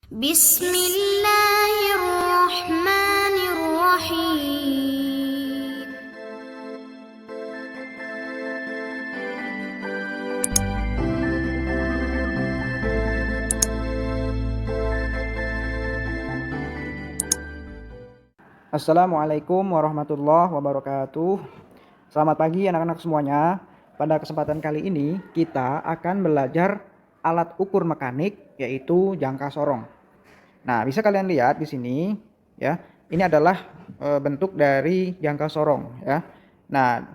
Bismillahirrahmanirrahim. Assalamualaikum warahmatullahi wabarakatuh. Selamat pagi anak-anak semuanya. Pada kesempatan kali ini kita akan belajar alat ukur mekanik yaitu jangka sorong. Nah, bisa kalian lihat di sini ya. Ini adalah bentuk dari jangka sorong ya. Nah,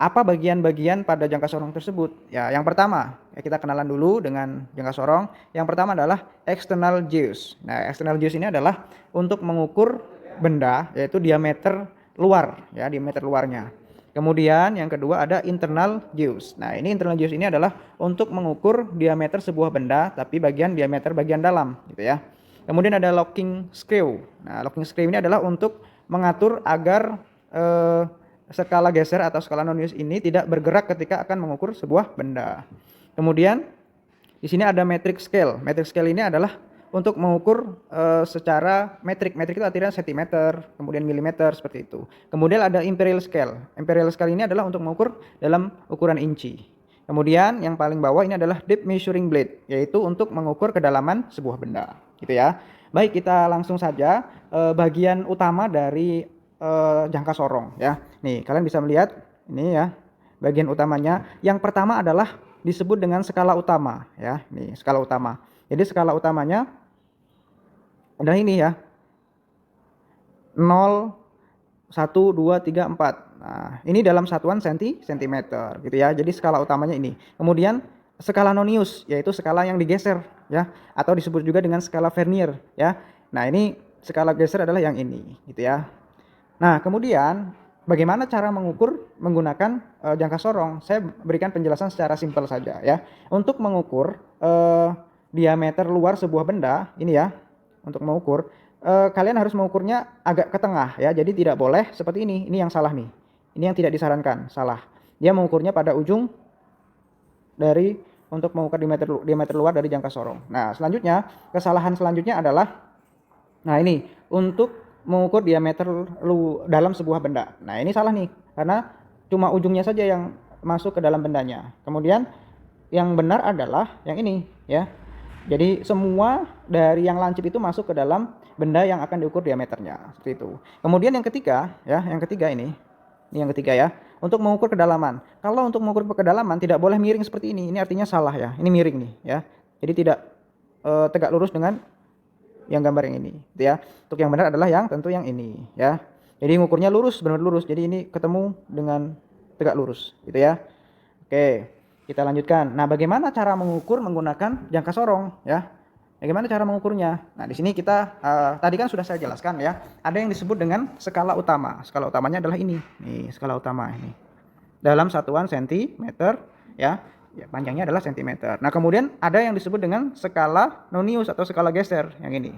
apa bagian-bagian pada jangka sorong tersebut? Ya, yang pertama, ya kita kenalan dulu dengan jangka sorong. Yang pertama adalah external gauge. Nah, external gauge ini adalah untuk mengukur benda, yaitu diameter luar, ya, diameter luarnya. Kemudian yang kedua ada internal gauge. Nah, ini internal gauge ini adalah untuk mengukur diameter sebuah benda, tapi diameter bagian dalam, gitu ya. Kemudian ada locking screw. Nah, locking screw ini adalah untuk mengatur agar skala geser atau skala nonius ini tidak bergerak ketika akan mengukur sebuah benda. Kemudian di sini ada metric scale. Metric scale ini adalah untuk mengukur secara metrik. Metrik itu artinya sentimeter, kemudian milimeter seperti itu. Kemudian ada imperial scale. Imperial scale ini adalah untuk mengukur dalam ukuran inci. Kemudian yang paling bawah ini adalah deep measuring blade, yaitu untuk mengukur kedalaman sebuah benda, gitu ya. Baik, kita langsung saja bagian utama dari jangka sorong ya. Nih, kalian bisa melihat ini ya, bagian utamanya. Yang pertama adalah disebut dengan skala utama ya. Nih, skala utama. Jadi skala utamanya adalah ini ya. 0 1 2 3 4. Nah, ini dalam satuan sentimeter gitu ya. Jadi skala utamanya ini. Kemudian skala nonius yaitu skala yang digeser ya, atau disebut juga dengan skala Vernier ya. Nah, ini skala geser adalah yang ini gitu ya. Nah, kemudian bagaimana cara mengukur menggunakan jangka sorong? Saya berikan penjelasan secara simpel saja ya. Untuk mengukur diameter luar sebuah benda, ini ya, untuk mengukur, kalian harus mengukurnya agak ke tengah ya. Jadi tidak boleh seperti ini. Ini yang salah nih. Ini yang tidak disarankan, salah. Dia mengukurnya pada ujung dari untuk mengukur diameter luar dari jangka sorong. Nah, selanjutnya, kesalahan selanjutnya adalah, nah ini, untuk mengukur diameter dalam sebuah benda. Nah, ini salah nih, karena cuma ujungnya saja yang masuk ke dalam bendanya. Kemudian yang benar adalah yang ini ya. Jadi semua dari yang lancip itu masuk ke dalam benda yang akan diukur diameternya, seperti itu. Kemudian yang ketiga ya, yang ketiga ini yang ketiga ya, untuk mengukur kedalaman. Kalau untuk mengukur kedalaman tidak boleh miring seperti ini. Ini artinya salah ya. Ini miring nih ya. Jadi tidak tegak lurus dengan yang gambar yang ini gitu ya. Untuk yang benar adalah yang tentu yang ini ya. Jadi ngukurnya lurus, benar lurus. Jadi ini ketemu dengan tegak lurus gitu ya. Oke, kita lanjutkan. Nah, bagaimana cara mengukur menggunakan jangka sorong ya? Bagaimana cara mengukurnya? Nah, di sini kita tadi kan sudah saya jelaskan ya. Ada yang disebut dengan skala utama. Skala utamanya adalah ini. Nih, skala utama ini. Dalam satuan sentimeter ya. Ya, panjangnya adalah sentimeter. Nah, kemudian ada yang disebut dengan skala nonius atau skala geser yang ini.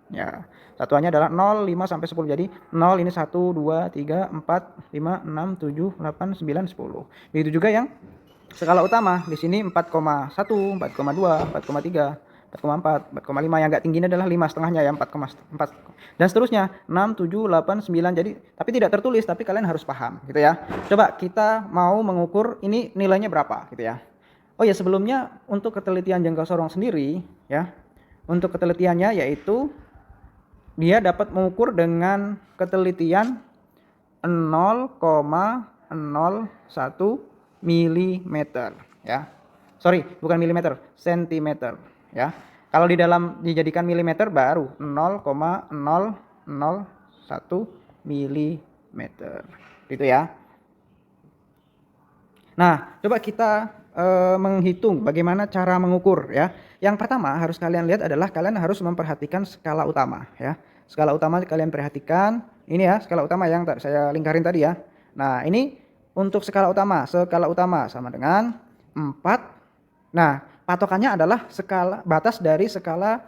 Ya, satuannya adalah 0, 5 sampai 10. Jadi 0 ini 1 2 3 4 5 6 7 8 9 10. Begitu juga yang skala utama. Di sini 4,1, 4,2, 4,3, 4,4, 4,5. Yang agak tingginya adalah 5 setengahnya ya, 4,4 dan seterusnya 6, 7, 8, 9. Jadi tapi tidak tertulis, tapi kalian harus paham gitu ya. Coba kita mau mengukur ini nilainya berapa gitu ya. Oh ya, sebelumnya untuk ketelitian jangka sorong sendiri ya. Untuk ketelitiannya yaitu dia dapat mengukur dengan ketelitian 0,01 mm ya. Sorry, bukan milimeter, sentimeter ya. Kalau di dalam dijadikan milimeter baru 0,001 mm. Gitu ya. Nah, coba kita menghitung bagaimana cara mengukur ya. Yang pertama harus kalian lihat adalah kalian harus memperhatikan skala utama ya. Skala utama kalian perhatikan. Ini ya, skala utama yang saya lingkarin tadi ya. Nah, ini untuk skala utama sama dengan 4. Nah, patokannya adalah skala batas dari skala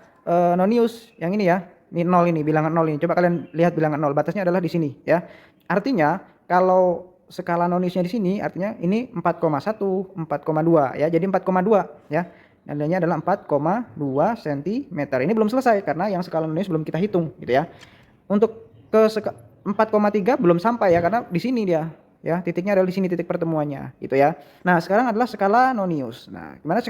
nonius yang ini ya. Ini 0 ini, bilangan 0 ini. Coba kalian lihat bilangan 0, batasnya adalah di sini ya. Artinya kalau skala noniusnya di sini artinya ini 4,1, 4,2 ya. Jadi 4,2 ya. nilainya adalah 4,2 cm. Ini belum selesai karena yang skala nonius belum kita hitung gitu ya. Untuk ke 4,3 belum sampai ya, karena di sini dia ya, titiknya adalah di sini titik pertemuannya gitu ya. Nah, sekarang adalah skala nonius. Nah, gimana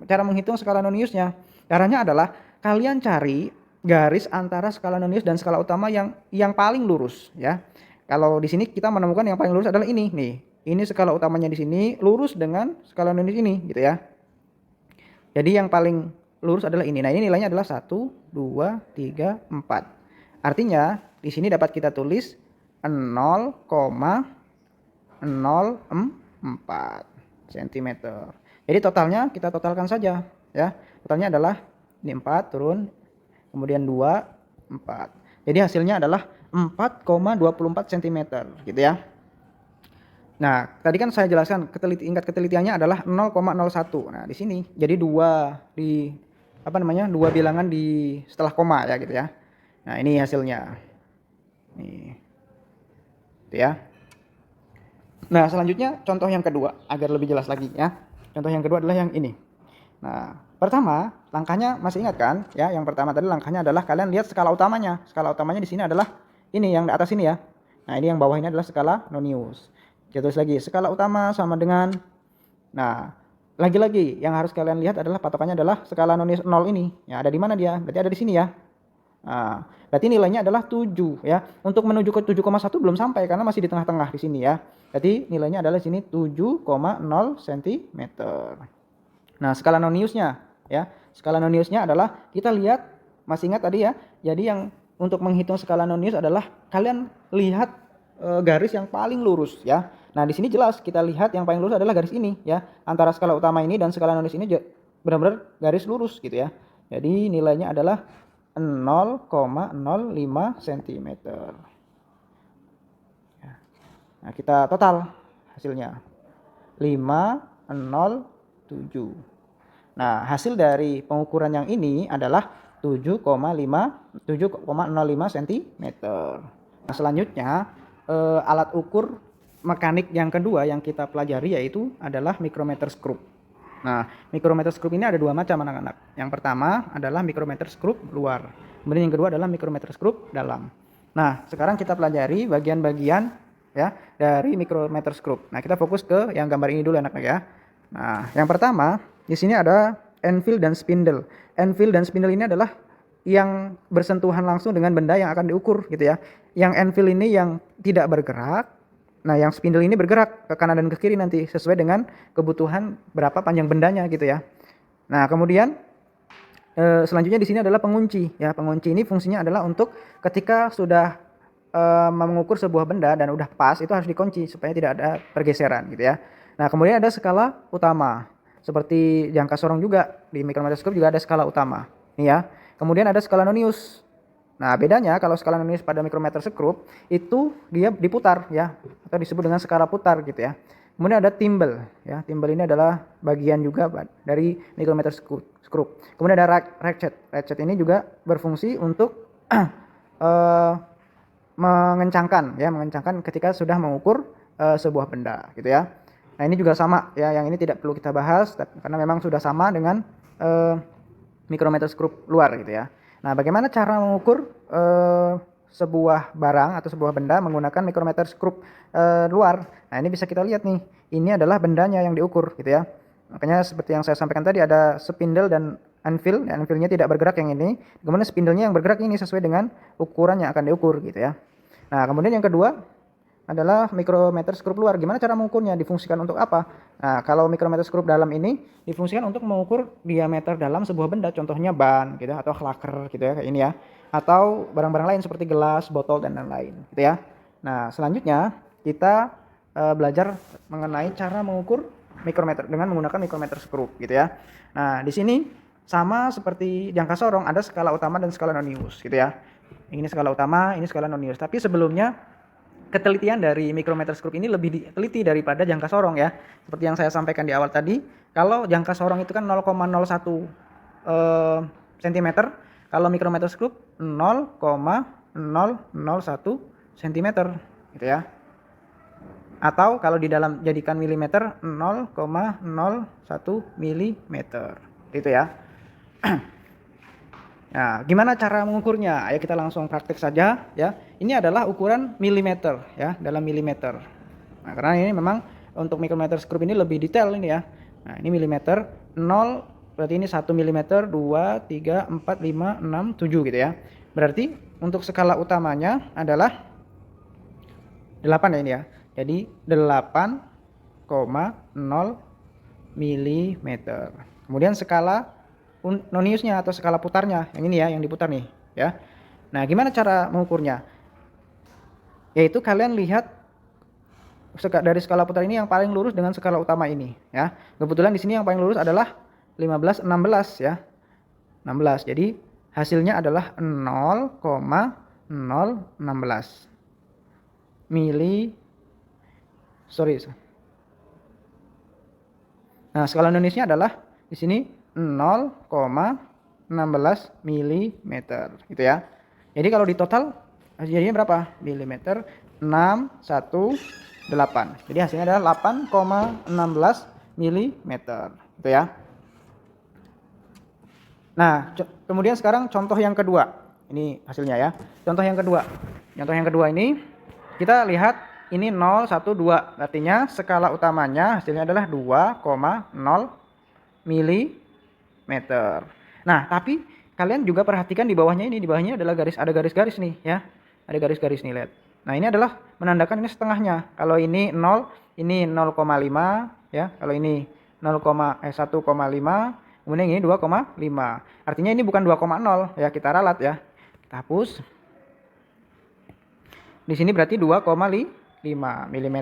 cara menghitung skala noniusnya? Caranya adalah kalian cari garis antara skala nonius dan skala utama yang paling lurus ya. Kalau di sini kita menemukan yang paling lurus adalah ini nih. Ini skala utamanya di sini lurus dengan skala nonius ini gitu ya. Jadi yang paling lurus adalah ini. Nah, ini nilainya adalah 1, 2, 3, 4. Artinya di sini dapat kita tulis 0,04 cm. Jadi totalnya kita totalkan saja ya. Totalnya adalah ini 4 turun, kemudian 2, 4. Jadi hasilnya adalah 4,24 cm gitu ya. Nah, tadi kan saya jelaskan tingkat ketelitiannya adalah 0,01. Nah, di sini jadi dua bilangan di setelah koma ya gitu ya. Nah, ini hasilnya. Nih. Gitu ya. Nah, selanjutnya contoh yang kedua agar lebih jelas lagi ya. Contoh yang kedua adalah yang ini. Nah, pertama, langkahnya masih ingat kan? Ya, yang pertama tadi langkahnya adalah kalian lihat skala utamanya. Skala utamanya di sini adalah ini yang di atas ini ya. Nah, ini yang bawah ini adalah skala nonius. Kita tulis lagi, skala utama sama dengan, nah, lagi-lagi yang harus kalian lihat adalah patokannya adalah skala nonius 0 ini. Ya, ada di mana dia? Berarti ada di sini ya. Nah, berarti nilainya adalah 7 ya. Untuk menuju ke 7,1 belum sampai karena masih di tengah-tengah di sini ya. Berarti nilainya adalah di sini 7,0 cm. Nah, skala noniusnya ya. Skala noniusnya adalah kita lihat, masih ingat tadi ya. Jadi yang untuk menghitung skala nonius adalah kalian lihat garis yang paling lurus ya. Nah, di sini jelas kita lihat yang paling lurus adalah garis ini ya. Antara skala utama ini dan skala nonius ini benar-benar garis lurus gitu ya. Jadi nilainya adalah 0,05 cm. Nah, kita total hasilnya 507. Nah, hasil dari pengukuran yang ini adalah 7,05 cm. Nah, selanjutnya alat ukur mekanik yang kedua yang kita pelajari yaitu adalah micrometer screw. Nah, micrometer screw ini ada dua macam anak-anak. Yang pertama adalah micrometer screw luar. Kemudian yang kedua adalah micrometer screw dalam. Nah, sekarang kita pelajari bagian-bagian ya dari micrometer screw. Nah, kita fokus ke yang gambar ini dulu anak-anak ya. Nah, yang pertama di sini ada anvil dan spindle. Anvil dan spindle ini adalah yang bersentuhan langsung dengan benda yang akan diukur gitu ya. Yang anvil ini yang tidak bergerak. Nah, yang spindle ini bergerak ke kanan dan ke kiri nanti sesuai dengan kebutuhan berapa panjang bendanya gitu ya. Nah, kemudian selanjutnya di sini adalah pengunci ya. Pengunci ini fungsinya adalah untuk ketika sudah mengukur sebuah benda dan udah pas itu harus dikunci supaya tidak ada pergeseran gitu ya. Nah, kemudian ada skala utama. Seperti jangka sorong juga di micrometer screw juga ada skala utama. Nih ya. Kemudian ada skala nonius. Nah, bedanya kalau skala nonius pada micrometer screw itu dia diputar ya, atau disebut dengan skala putar gitu ya. Kemudian ada timbel ya. Timbel ini adalah bagian juga dari micrometer screw. Kemudian ada ratchet. Ratchet ini juga berfungsi untuk mengencangkan ketika sudah mengukur sebuah benda gitu ya. Nah, ini juga sama ya, yang ini tidak perlu kita bahas karena memang sudah sama dengan micrometer screw luar gitu ya. Nah, bagaimana cara mengukur sebuah barang atau sebuah benda menggunakan micrometer screw luar? Nah, ini bisa kita lihat nih. Ini adalah bendanya yang diukur gitu ya. Makanya seperti yang saya sampaikan tadi ada spindle dan anvil. Anvilnya tidak bergerak yang ini. Kemudian spindlenya yang bergerak ini sesuai dengan ukuran yang akan diukur gitu ya. Nah, kemudian yang kedua adalah micrometer screw luar. Gimana cara mengukurnya? Difungsikan untuk apa? Nah, kalau micrometer screw dalam ini difungsikan untuk mengukur diameter dalam sebuah benda, contohnya ban gitu atau klaker gitu ya, kayak ini ya. Atau barang-barang lain seperti gelas, botol dan lain-lain gitu ya. Nah, selanjutnya kita belajar mengenai cara mengukur micrometer dengan menggunakan micrometer screw gitu ya. Nah, di sini sama seperti jangka sorong ada skala utama dan skala nonius gitu ya. Ini skala utama, ini skala nonius. Tapi sebelumnya ketelitian dari micrometer screw ini lebih diteliti daripada jangka sorong ya. Seperti yang saya sampaikan di awal tadi, kalau jangka sorong itu kan 0,01 cm, kalau micrometer screw 0,001 cm gitu ya. Atau kalau di dalam jadikan milimeter 0,01 mm gitu ya. Nah, gimana cara mengukurnya? Ayo kita langsung praktek saja ya. Ini adalah ukuran milimeter ya, dalam milimeter. Nah, karena ini memang untuk micrometer screw ini lebih detail ini ya. Nah, ini milimeter 0 berarti ini 1 milimeter, 2, 3, 4, 5, 6, 7 gitu ya. Berarti untuk skala utamanya adalah 8 ya ini ya. Jadi 8,0 milimeter. Kemudian skala noniusnya atau skala putarnya yang ini ya, yang diputar nih ya. Nah, gimana cara mengukurnya? Yaitu kalian lihat dari skala putar ini yang paling lurus dengan skala utama ini ya. Kebetulan di sini yang paling lurus adalah 15 16 ya. 16. Jadi hasilnya adalah 0,016 Nah, skala Indonesia adalah di sini 0,16 mm gitu ya. Jadi kalau di total jadinya berapa? Milimeter 618. Jadi hasilnya adalah 8,16 mm gitu ya. Nah, kemudian sekarang contoh yang kedua. Ini hasilnya ya. Contoh yang kedua. Contoh yang kedua ini kita lihat ini 0, 1, 2. Artinya skala utamanya hasilnya adalah 2,0 mm. Nah, tapi kalian juga perhatikan di bawahnya ini. Di bawahnya adalah ada garis-garis nih ya. Ada garis-garis nih, lihat. Nah, ini adalah menandakan ini setengahnya. Kalau ini 0, ini 0,5 ya. Kalau ini 1,5, kemudian ini 2,5. Artinya ini bukan 2,0 ya, kita ralat ya. Kita hapus. Di sini berarti 2,5 mm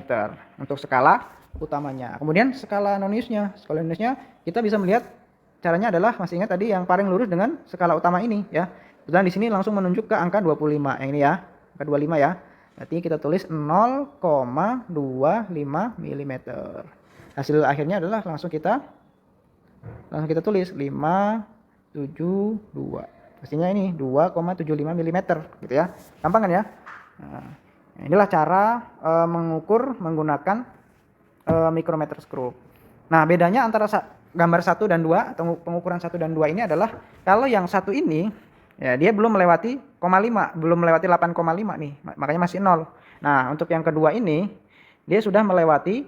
untuk skala utamanya. Kemudian skala noniusnya. Skala noniusnya kita bisa melihat caranya adalah masih ingat tadi yang paling lurus dengan skala utama ini ya. Dan di sini langsung menunjuk ke angka 25 yang ini ya. Angka 25 ya. Berarti kita tulis 0,25 mm. Hasil akhirnya adalah langsung kita tulis 572. Pastinya ini 2,75 mm gitu ya. Gampang kan ya? Nah, inilah cara mengukur menggunakan micrometer screw. Nah, bedanya antara gambar 1 dan 2 atau pengukuran 1 dan 2 ini adalah kalau yang satu ini ya dia belum melewati 0,5, belum melewati 8,5 nih, makanya masih 0. Nah, untuk yang kedua ini dia sudah melewati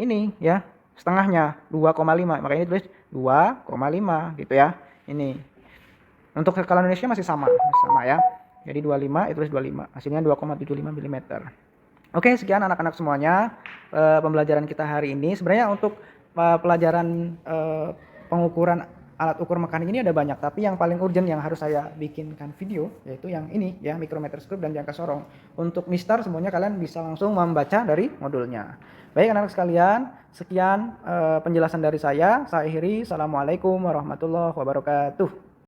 ini ya, setengahnya 2,5, makanya ditulis 2,5 gitu ya. Ini untuk skala Indonesia masih sama ya. Jadi 25 itu tulis 25, hasilnya 2,75 mm. Oke, sekian anak-anak semuanya pembelajaran kita hari ini. Sebenarnya untuk pelajaran pengukuran alat ukur mekanik ini ada banyak, tapi yang paling urgent yang harus saya bikinkan video yaitu yang ini ya, micrometer screw dan jangka sorong. Untuk Mister semuanya kalian bisa langsung membaca dari modulnya. Baik anak-anak sekalian, sekian penjelasan dari saya. Saya akhiri. Assalamualaikum warahmatullahi wabarakatuh.